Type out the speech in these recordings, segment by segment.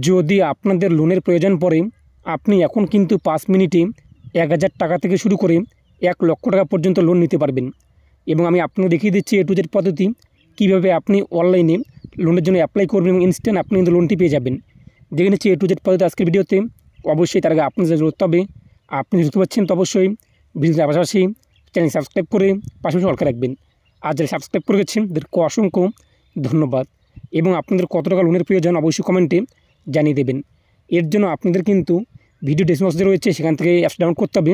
যদি আপনাদের লোনের প্রয়োজন পড়ে, আপনি এখন কিন্তু 5 মিনিটে 1000 টাকা থেকে শুরু করে 1 লক্ষ টাকা পর্যন্ত লোন নিতে পারবেন। এবং আমি আপনাকে দেখিয়ে দিচ্ছি A to Z পদ্ধতি, কীভাবে আপনি অনলাইনে লোনের জন্য অ্যাপ্লাই করবেন এবং ইনস্ট্যান্ট আপনি কিন্তু লোনটি পেয়ে যাবেন। দেখে নিচ্ছি A to Z পদ্ধতি আজকের ভিডিওতে। অবশ্যই তার আগে আপনার যা করতে হবে, আপনি দেখতে পাচ্ছেন তো অবশ্যই ভিডিওর পাশাপাশি চ্যানেল সাবস্ক্রাইব করে পাশাপাশি অল করে রাখবেন। আর যারা সাবস্ক্রাইব করে গেছেন তাদেরকে অসংখ্য ধন্যবাদ। এবং আপনাদের কত টাকা লোনের প্রয়োজন অবশ্যই কমেন্টে জানিয়ে দেবেন। এর জন্য আপনাদের কিন্তু ভিডিও ডেসক্রিপশনে রয়েছে, সেখান থেকে অ্যাপস ডাউনলোড করতে হবে।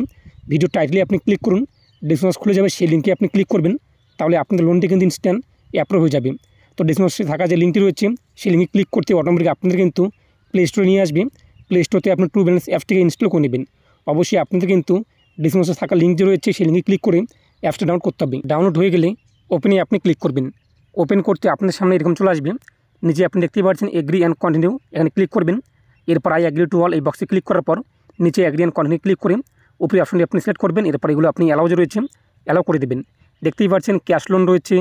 ভিডিও টাইটেলে আপনি ক্লিক করুন, ডেসক্রিপশন খুলে যাবে, সেই লিঙ্কে আপনি ক্লিক করবেন, তাহলে আপনাদের লোনটি কিন্তু ইনস্ট্যান্ট অ্যাপ্রুভ হয়ে যাবে। তো ডেসক্রিপশনে থাকা যে লিঙ্কটি রয়েছে সেই লিঙ্কে ক্লিক করতে অটোমেটিক আপনাদের কিন্তু প্লে স্টোরে নিয়ে আসবে। প্লে স্টোরে আপনি ট্রু ব্যালেন্স অ্যাপসটিকে ইনস্টল করে নেবেন। অবশ্যই আপনাদের কিন্তু ডেসক্রিপশনে থাকা লিঙ্ক যে রয়েছে সেই লিঙ্কে ক্লিক করে অ্যাপসটা ডাউনলোড করতে হবে। ডাউনলোড হয়ে গেলে ওপেনে আপনি ক্লিক করবেন। ওপেন করতে আপনার সামনে এরকম চলে আসবে। নিচে আপনি দেখতেই পাচ্ছেন এগ্রি অ্যান্ড কন্টিনিউ, এখানে ক্লিক করবেন। এরপর আই অ্যাগ্রি টু অল এই বক্সে ক্লিক করার পর নিচে অ্যাগ্রি অ্যান্ড কন্টিনিউ ক্লিক করে উপরে অপশনটি আপনি সিলেক্ট করবেন। এরপর এগুলো আপনি অ্যালাউ যে রয়েছে অ্যালাউ করে দেবেন। দেখতেই পাচ্ছেন ক্যাশ লোন রয়েছে,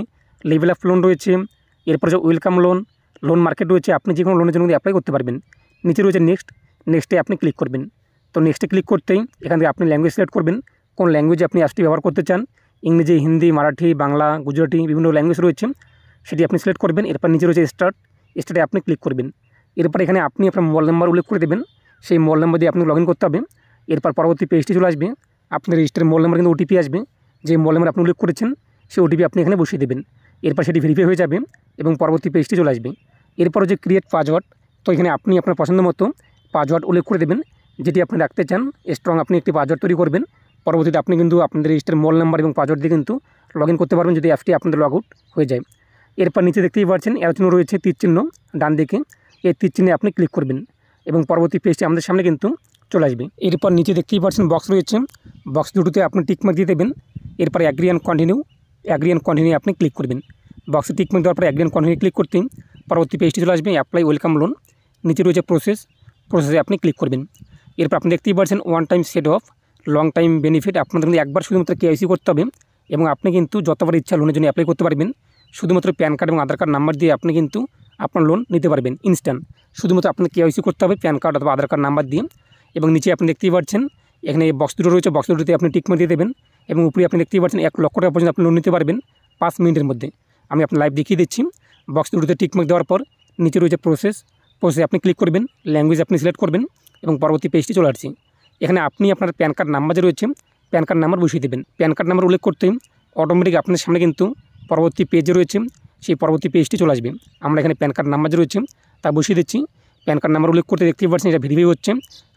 লেভেল অফ লোন রয়েছে, এরপর যে ওয়েলকাম লোন, লোন মার্কেট রয়েছে। আপনি যে কোনো লোনের জন্য অ্যাপ্লাই করতে পারবেন। নিচে রয়েছে নেক্সটে আপনি ক্লিক করবেন। তো নেক্সটে ক্লিক করতেই এখান থেকে আপনি ল্যাঙ্গুয়েজ সিলেক্ট করবেন, কোন ল্যাঙ্গুয়েজে আপনি অ্যাপসটি ব্যবহার করতে চান। ইংরেজি, হিন্দি, মারাঠি, বাংলা, গুজরাটি বিভিন্ন ল্যাঙ্গুয়েজ রয়েছে, সেটি আপনি সিলেক্ট করবেন। এরপর নিচে রয়েছে স্টার্টে আপনি ক্লিক করবেন। এরপর এখানে আপনি আপনার মোবাইল নাম্বার উল্লেখ করে দেবেন, সেই মোবাইল নাম্বার দিয়ে আপনি লগ ইন করতে হবে। এরপর পরবর্তী পেজটি চলে আসবে, আপনার রেজিস্টারের মোবাইল নাম্বার কিন্তু ওটিপি আসবে, যে মোবাইল নাম্বার আপনি উল্লেখ করেছেন সেই ওটিপি আপনি এখানে বসিয়ে দেবেন। এরপর সেটি ভেরিফাই হয়ে যাবে এবং পরবর্তী পেজটি চলে আসবে। এরপর যে ক্রিয়েট পাসওয়ার্ড, তো এখানে আপনি আপনার পছন্দ মতো পাসওয়ার্ড উল্লেখ করে দেবেন, যেটি আপনি রাখতে চান। স্ট্রং আপনি একটি পাসওয়ার্ড তৈরি করবেন। পরবর্তীতে আপনি কিন্তু আপনাদের রেজিস্টার মোবাইল নাম্বার এবং পাসওয়ার্ড দিয়ে কিন্তু লগ ইন করতে পারবেন, যদি অ্যাপসটি আপনাদের লগ আউট হয়ে যায়। এরপর নিচে দেখতেই পাচ্ছেন এর চিহ্ন রয়েছে, তীর চিহ্ন ডান দিকে, এই তীর চিহ্নে আপনি ক্লিক করবেন এবং পরবর্তী পেজটি আমাদের সামনে কিন্তু চলে আসবে। এরপর নিচে দেখতেই পাচ্ছেন বক্স রয়েছে, বক্স দুটোতে আপনি টিকমার্ক দিয়ে দেবেন। এরপর অ্যাগ্রি অ্যান্ড কন্টিনিউ আপনি ক্লিক করবেন। বক্সে টিকমার্ক দেওয়ার পর অ্যাগ্রি অ্যান্ড কন্টিনিউ ক্লিক করতে পরবর্তী পেজটি চলে আসবে, অ্যাপ্লাই ওয়েলকাম লোন। নিচে রয়েছে প্রসেসে আপনি ক্লিক করবেন। এরপর আপনি দেখতেই পাচ্ছেন one time set of long time benefit, আপনাদের কিন্তু একবার শুধুমাত্র কেওয়াইসি করতে হবে এবং আপনি কিন্তু যতবার ইচ্ছা লোনের জন্য অ্যাপ্লাই করতে পারবেন। শুধুমাত্র প্যান কার্ড এবং আধার কার্ড নাম্বার দিয়ে আপনি কিন্তু আপনার লোন নিতে পারবেন ইনস্ট্যান্ট। শুধুমাত্র আপনাকে কেওয়াইসি করতে হবে প্যান কার্ড অথবা আধার কার্ড নাম্বার দিয়ে। এবং নিচে আপনি দেখতেই পাচ্ছেন এখানে বক্স দুটো রয়েছে, বক্স দুটোতে আপনি টিকমার্ক দিয়ে দেবেন এবং উপরে আপনি দেখতেই পাচ্ছেন 1 লক্ষ টাকা পর্যন্ত আপনি লোন নিতে পারবেন 5 মিনিটের মধ্যে। আমি আপনার লাইভ দেখিয়ে দিচ্ছি। বক্স দুটোতে টিকমার্ক দেওয়ার পর নিচে রয়েছে প্রসেসে আপনি ক্লিক করবেন, ল্যাঙ্গুয়েজ আপনি সিলেক্ট করবেন এবং পরবর্তী পেজটি চলে আসছে। এখানে আপনি আপনার প্যান কার্ড নাম্বার যে রয়েছে প্যান কার্ড নাম্বার বসিয়ে দেবেন। প্যান কার্ড নাম্বার উল্লেখ করতে অটোমেটিক আপনার সামনে কিন্তু পরবর্তী পেজ রয়েছে, সেই পরবর্তী পেজটি চলে আসবে। আমরা এখানে প্যান কার্ড নাম্বার যে রয়েছে তা বসিয়ে দিচ্ছি। প্যান কার্ড নাম্বার উল্লেখ করতে দেখতেই পাচ্ছেন এটা ভেরিফাই হচ্ছে,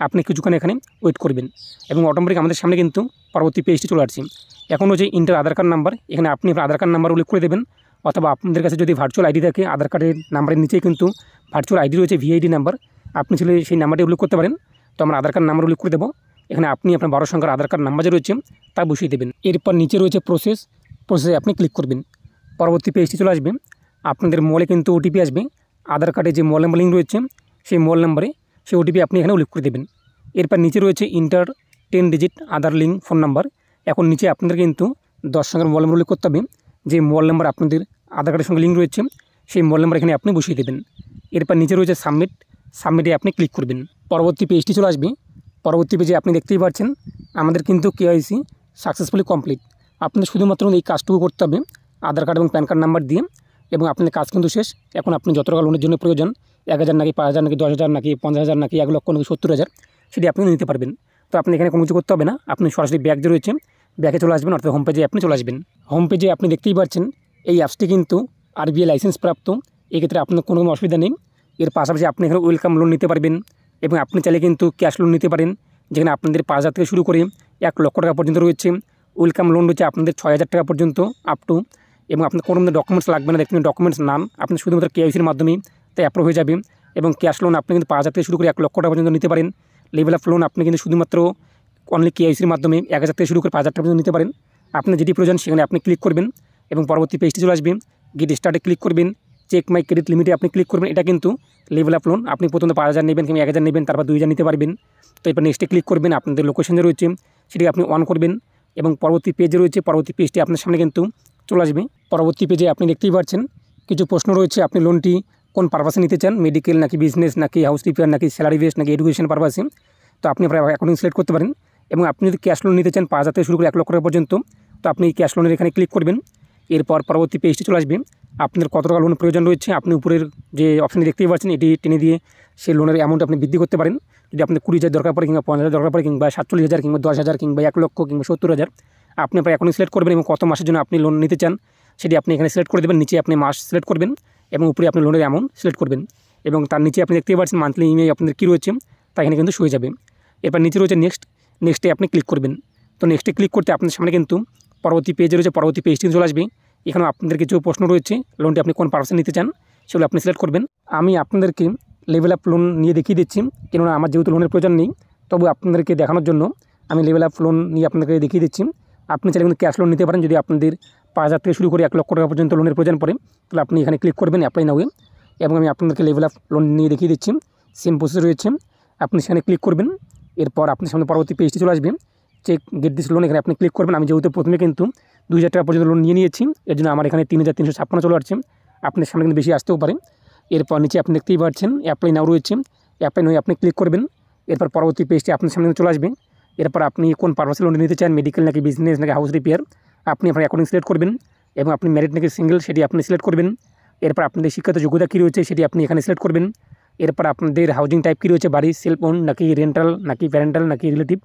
আপনি কিছুক্ষণ এখানে ওয়েট করবেন এবং অটোমেটিক আমাদের সামনে কিন্তু পরবর্তী পেজটি চলে আসছে। এখন হচ্ছে ইন্টার আধার কার্ড নাম্বার, এখানে আপনি আপনার আধার কার্ড নাম্বার উল্লেখ করে দেবেন, অথবা আপনাদের কাছে যদি ভার্চুয়াল আইডি থাকে আধার কার্ডের নাম্বারের নিচেই কিন্তু ভার্চুয়াল আইডি রয়েছে, ভিআইডি নাম্বার, আপনি ছিল সেই নাম্বারটি উল্লেখ করতে পারেন। তো আমরা আধার কার্ড নাম্বার উল্লেখ করে দেবো, এখানে আপনি আপনার 12 সংখ্যার আধার কার্ড নাম্বার যে রয়েছে তা বসিয়ে দেবেন। এরপর নিচে রয়েছে প্রসেসে আপনি ক্লিক করবেন। পরবর্তী পেজটি চলে আসবে, আপনাদের মোবাইলে কিন্তু ওটিপি আসবে, আধার কার্ডে যে মোবাইল নাম্বার লিঙ্ক রয়েছে সেই মোবাইল নাম্বারে সেই ওটিপি আপনি এখানে উল্লেখ করে দেবেন। এরপর নিচে রয়েছে ইন্টার 10 ডিজিট আধার লিঙ্ক ফোন নাম্বার। এখন নিচে আপনাদের কিন্তু 10 সংখ্যার মোবাইল নাম্বার উল্লেখ করতে হবে, যে মোবাইল নাম্বার আপনাদের আধার কার্ডের সঙ্গে লিঙ্ক রয়েছে সেই মোবাইল নাম্বার এখানে আপনি বসিয়ে দেবেন। এরপর নিচে রয়েছে সাবমিটে আপনি ক্লিক করবেন। পরবর্তী পেজটি চলে আসবে। পরবর্তী পেজে আপনি দেখতেই পাচ্ছেন আমাদের কিন্তু কেওয়াইসি সাকসেসফুলি কমপ্লিট। আপনাদের শুধুমাত্র এই কাজটুকু করতে হবে আধার কার্ড এবং প্যান কার্ড নাম্বার দিয়ে, এবং আপনাদের কাজ কিন্তু শেষ। এখন আপনি যত টাকা লোনের জন্য প্রয়োজন, 1000 নাকি 5000 নাকি 10,000 নাকি 50,000 নাকি 1 লক্ষ নাকি 70,000, সেটি আপনি নিতে পারবেন। তো আপনি এখানে কোনো কিছু করতে হবে না, আপনি সরাসরি ব্যাক যে রয়েছে ব্যাকে চলে আসবেন, অর্থাৎ হোম পেজে আপনি চলে আসবেন। হোম পেজে আপনি দেখতেই পাচ্ছেন এই অ্যাপসটি কিন্তু RBI লাইসেন্স প্রাপ্ত, এক্ষেত্রে আপনার কোনো অসুবিধা নেই। এর পাশাপাশি আপনি এখানে ওয়েলকাম লোন নিতে পারবেন এবং আপনি চাইলে কিন্তু ক্যাশ লোন নিতে পারেন, যেখানে আপনাদের 5,000 থেকে শুরু করে 1 লক্ষ টাকা পর্যন্ত রয়েছে। ওয়েলকাম লোন রয়েছে আপনাদের 6,000 টাকা পর্যন্ত আপ টু, এবং আপনার কোনো ডকুমেন্টস লাগবে না, দেখবেন ডকুমেন্টস নান, আপনি শুধুমাত্র কেওয়াইসির মাধ্যমে তাই অ্যাপ্রুভ হয়ে যাবে। এবং ক্যাশ লোন আপনি কিন্তু 5,000 থেকে শুরু করে 1 লক্ষ টাকা পর্যন্ত নিতে পারেন। লেভেল অফ লোন আপনি কিন্তু শুধুমাত্র অনলি কেওয়াইসির মাধ্যমে 1,000 থেকে শুরু করে 5,000 টাকা পর্যন্ত নিতে পারেন। আপনি যেটি প্রয়োজন সেখানে আপনি ক্লিক করবেন এবং পরবর্তী পেজটি চলে আসবে, গেট স্টার্টে ক্লিক করবেন, চেক মাই ক্রেডিট লিমিটে আপনি ক্লিক করবেন। এটা কিন্তু লেভেল অফ লোন, আপনি প্রথমে 5,000 নেবেন কিংবা 1,000 নেবেন, তারপর 2,000 নিতে পারবেন। তো এরপর নেক্সটে ক্লিক করবেন, আপনাদের লোকেশন যে রয়েছে সেটিকে আপনি অন করবেন এবং পরবর্তী পেজে রয়েছে, পরবর্তী পেজটি আপনার সামনে কিন্তু চলে আসবে। পরবর্তী পেজে আপনি দেখতেই পাচ্ছেন কিছু প্রশ্ন রয়েছে, আপনি লোনটি কোন পারপাসে নিতে চান, মেডিকেল নাকি বিজনেস নাকি হাউস রিপেয়ার নাকি স্যালারি বেস নাকি এডুকেশন পারপাসে। তো আপনি আপনার অ্যাকাউন্ট সিলেক্ট করতে পারেন। এবং আপনি যদি ক্যাশ লোন নিতে চান 5,000 থেকে শুরু করে 1 লক্ষ টাকা পর্যন্ত, তো আপনি ক্যাশ লোনের এখানে ক্লিক করবেন। এরপর পরবর্তী পেজটি চলে আসবে। আপনার কত টাকা লোনের প্রয়োজন রয়েছে আপনি উপরের যে অপশানটি দেখতেই পাচ্ছেন, এটি টেনে দিয়ে সেই লোনের অ্যামাউন্ট আপনি বৃদ্ধি করতে পারেন। যদি আপনার 20,000 দরকার পড়ে কিংবা 50,000 দরকার পড়ে কিংবা 47,000 কিংবা 10,000 কিংবা 1 লক্ষ কিংবা 70,000, আপনি আপনার অ্যাকাউন্ট সিলেক্ট করবেন এবং কত মাসের জন্য আপনি লোন নিতে চান সেটি আপনি এখানে সিলেক্ট করে দেবেন। নিচে আপনি মাস সিলেক্ট করবেন এবং উপরে আপনি লোনের অ্যামাউন্ট সিলেক্ট করবেন এবং তার নিচে আপনি দেখতেই পাচ্ছেন মান্থলি ইএমআই আপনাদের কী রয়েছে তা এখানে কিন্তু শুয়ে যাবে। এরপর নিচে রয়েছে নেক্সটে আপনি ক্লিক করবেন। তো নেক্সটে ক্লিক করতে আপনার সামনে কিন্তু পরবর্তী পেজে রয়েছে, পরবর্তী পেজটি চলে আসবে। এখানেও আপনাদের কিছু প্রশ্ন রয়েছে, লোনটি আপনি কোন পারপাসে নিতে চান সেগুলো আপনি সিলেক্ট করবেন। আমি আপনাদেরকে লেভেল আপ লোন নিয়ে দেখিয়ে দিচ্ছি, কেননা আমার যেহেতু লোনের প্রয়োজন নেই, তবু আপনাদেরকে দেখানোর জন্য আমি লেভেল আপ লোন নিয়ে আপনাদেরকে দেখিয়ে দিচ্ছি। আপনি চাইলে কিন্তু ক্যাশ লোন নিতে পারেন। যদি আপনাদের 5,000 থেকে শুরু করে 1 লক্ষ টাকা পর্যন্ত লোনের প্রয়োজন পড়ে, তাহলে আপনি এখানে ক্লিক করবেন অ্যাপ্লাই নাও। এবং আমি আপনাদেরকে লেভেল আপ লোন নিয়ে দেখিয়ে দিচ্ছি, সেম প্রসেস রয়েছে। আপনি সেখানে ক্লিক করবেন। এরপর আপনার সামনে পরবর্তী পেজটি চলে আসবে, চেক গেট দিস লোন, এখানে আপনি ক্লিক করবেন। আমি যেহেতু প্রথমে কিন্তু 2,000 টাকা পর্যন্ত লোন নিয়ে নিয়েছি, এর জন্য আমার এখানে 3,356 চলে আসছে। আপনার সামনে কিন্তু বেশি আসতেও পারে। এরপর নিচে আপনি দেখতেই পাচ্ছেন অ্যাপ্লাই নাও রয়েছে, অ্যাপ্লাই নাও আপনি ক্লিক করবেন। এরপর পরবর্তী পেজটি আপনার সামনে চলে আসবে। এরপর আপনি কোন পারপাসে লোন নিতে চান, মেডিকেল নাকি বিজনেস নাকি হাউস রিপেয়ার, আপনি আপনার অ্যাকাউন্ট সিলেক্ট করবেন এবং আপনি ম্যারিড নাকি সিঙ্গেল সেটি আপনি সিলেক্ট করবেন। এরপর আপনাদের শিক্ষাগত যোগ্যতা কী রয়েছে সেটি আপনি এখানে সিলেক্ট করবেন। এরপর আপনাদের হাউজিং টাইপ কী রয়েছে, বাড়ি, সেলফ ওন নাকি রেন্টাল নাকি প্যারেন্টাল নাকি রিলেটিভ,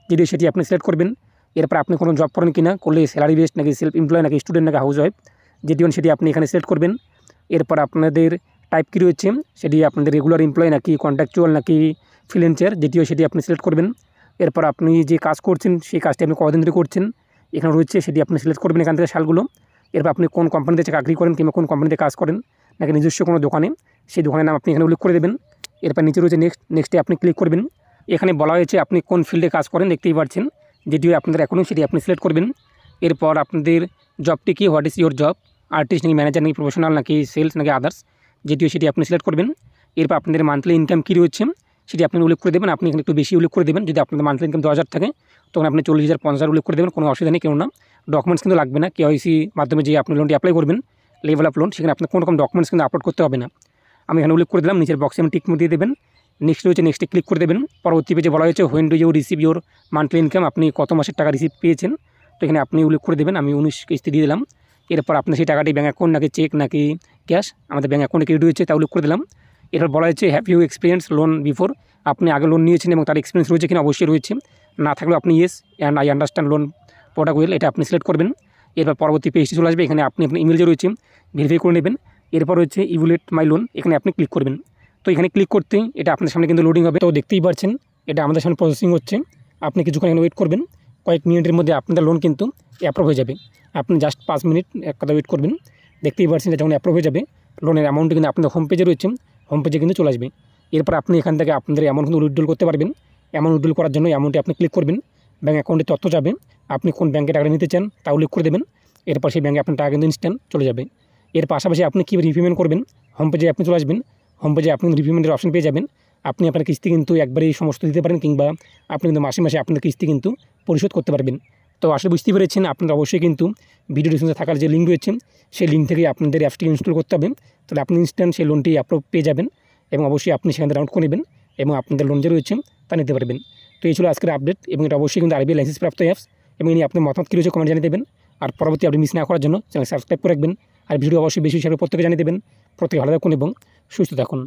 যদি সেটি আপনি সিলেক্ট করবেন। এরপর আপনি কোনো জব করেন কিনা, করলে স্যালারি বেসড নাকি সেলফ এমপ্লয় নাকি স্টুডেন্ট নাকি হাউস ওয়াইফ, যেটি সেটি আপনি এখানে সিলেক্ট করবেন। এরপর আপনাদের টাইপ কী রয়েছে, সেটি আপনাদের রেগুলার এমপ্লয় নাকি কন্ট্রাকচুয়াল নাকি ফ্রিল্যান্সার, যেটিও সেটি আপনি সিলেক্ট করবেন। এরপর আপনি যে কাজ করছেন সেই কাজটি আপনি কতদিন ধরে করছেন এখানে রয়েছে, সেটি আপনি সিলেক্ট করবেন এখান থেকে সালগুলো। এরপর আপনি কোন কোম্পানিতে চাকরি করেন কিংবা কোন কোম্পানিতে কাজ করেন নাকি নিজস্ব কোনো দোকানে, সেই দোকানের নাম আপনি এখানে উল্লেখ করে দেবেন। এরপর নিচে রয়েছে নেক্সটে আপনি ক্লিক করবেন। এখানে বলা হয়েছে আপনি কোন ফিল্ডে কাজ করেন, দেখতেই পাচ্ছেন, যেটিও আপনাদের অ্যাকাউন্ট সেটি আপনি সিলেক্ট করবেন। এরপর আপনাদের জবটি কি, what is your job, artist নাকি ম্যানেজার নাকি প্রফেশনাল নাকি সেলস নাকি আদার্স, যেটিও সেটি আপনি সিলেক্ট করবেন। এরপর আপনাদের মান্থলি ইনকাম কী রয়েছে সেটি আপনি উল্লেখ করে দেবেন। আপনি এখানে একটু বেশি উল্লেখ করে দেবেন। যদি আপনাদের মান্থলি ইনকাম 10,000 থাকে তখন আপনি 40,000 50,000 উল্লেখ করে দেবেন, কোনো অসুবিধা নেই। কেননা ডকুমেন্টস কিন্তু লাগবে না, কেওয়াইসি মাধ্যমে যে আপনি লোনটি অ্যাপ্লাই করবেন লেভেল আপ লোন, সেখানে আপনার কোনো রকম ডকুমেন্টস কিন্তু আপলোড করতে হবে না। আমি এখানে উল্লেখ করে দিলাম, নিচের বক্সে আমি টিক দিয়ে দেবেন। নেক্সট রয়েছে, নেক্সটে ক্লিক করে দেবেন। পরবর্তী পেজে বলা হয়েছে when do you receive your monthly income, আপনি কত মাসের টাকা রিসিভ পেয়েছেন, তো এখানে আপনি উল্লেখ করে দেবেন। আমি 19 কিস্তি দিয়ে দিলাম। এরপর আপনি সেই টাকাটি ব্যাঙ্ক অ্যাকাউন্ট নাকি চেক নাকি ক্যাশ, আমাদের ব্যাঙ্ক অ্যাকাউন্টে ক্রেডিট হয়েছে তা উল্লেখ করে দিলাম। এরপর বলা হয়েছে have you experience loan before, আপনি আগে লোন নিয়েছেন এবং তার এক্সপিরিয়েন্স রয়েছে কিনা, অবশ্যই রয়েছে। না থাকলেও আপনি yes and I understand loan product well, এটা আপনি সিলেক্ট করবেন। এরপর পরবর্তী পেজটি চলে আসবে। এখানে আপনি আপনার ইমেল যে রয়েছে ভেরিফাই করে নেবেন। এরপর হচ্ছে ইভ্যালুয়েট মাই লোন, এখানে আপনি ক্লিক করবেন। তো এখানে ক্লিক করতেই এটা আপনার সামনে কিন্তু লোডিং হবে। তো দেখতেই পাচ্ছেন এটা আমাদের সামনে প্রসেসিং হচ্ছে। আপনি কিছুক্ষণ এখানে ওয়েট করবেন, কয়েক মিনিটের মধ্যে আপনাদের লোন কিন্তু অ্যাপ্রুভ হয়ে যাবে। আপনি জাস্ট 5 মিনিট এক কথা ওয়েট করবেন। দেখতেই পাচ্ছেন এটা যখন অ্যাপ্রুভ হয়ে যাবে লোনের অ্যামাউন্ট কিন্তু আপনাদের হোম পেজে রয়েছে, হোম পেজে কিন্তু চলে আসবে। এরপর আপনি এখান থেকে আপনাদের অ্যামাউন্ট কিন্তু উইথড্রল করতে পারবেন। অ্যামাউন্ট উইথড্রল করার জন্য অ্যামাউন্টে আপনি ক্লিক করবেন। ব্যাঙ্ক অ্যাকাউন্টে তথ্য যাবে, আপনি কোন ব্যাঙ্কে টাকা নিতে চান তা উল্লেখ করে দেবেন। এরপর সেই ব্যাঙ্কে আপনার টাকা কিন্তু ইনস্ট্যান্ট চলে যাবে। এর পাশাপাশি আপনি কী রিপেমেন্ট করবেন, হোম পেজে আপনি চলে আসবেন। হোম পেজে আপনি রিপেমেন্টের অপশন পেয়ে যাবেন। আপনি আপনার কিস্তি কিন্তু একবারেই সমস্ত দিতে পারেন কিংবা আপনি কিন্তু মাসে মাসে আপনার কিস্তি কিন্তু পরিশোধ করতে পারবেন। তো আসলে বুঝতে পেরেছেন, আপনারা অবশ্যই কিন্তু ভিডিও ডিসক্রিপশনে থাকার যে লিঙ্ক রয়েছে সেই লিঙ্ক থেকে আপনাদের অ্যাপসটি ইনস্টল করতে হবে। তাহলে আপনি ইনস্ট্যান্ট সেই লোনটি অ্যাপ্রুভ পেয়ে যাবেন এবং অবশ্যই আপনি সেখান থেকে ডাউনলোড করে নেবেন এবং আপনাদের লোন যে রয়েছে তা নিতে পারবেন। তো এই ছিল আজকের আপডেট এবং এটা অবশ্যই কিন্তু আরবিআই লাইসেন্স প্রাপ্ত অ্যাপস এবং ইনি আপনার মতামত কী রয়েছে কমেন্ট জানিয়ে দেবেন। আর পরবর্তী আপনি মিস না করার জন্য চ্যানেল সাবস্ক্রাইব করে রাখবেন। আর ভিডিও অবশ্যই বেশি হিসাবে প্রত্যেকে জানিয়ে দেবেন। প্রত্যেকে ভালো থাকুন এবং সুস্থ থাকুন।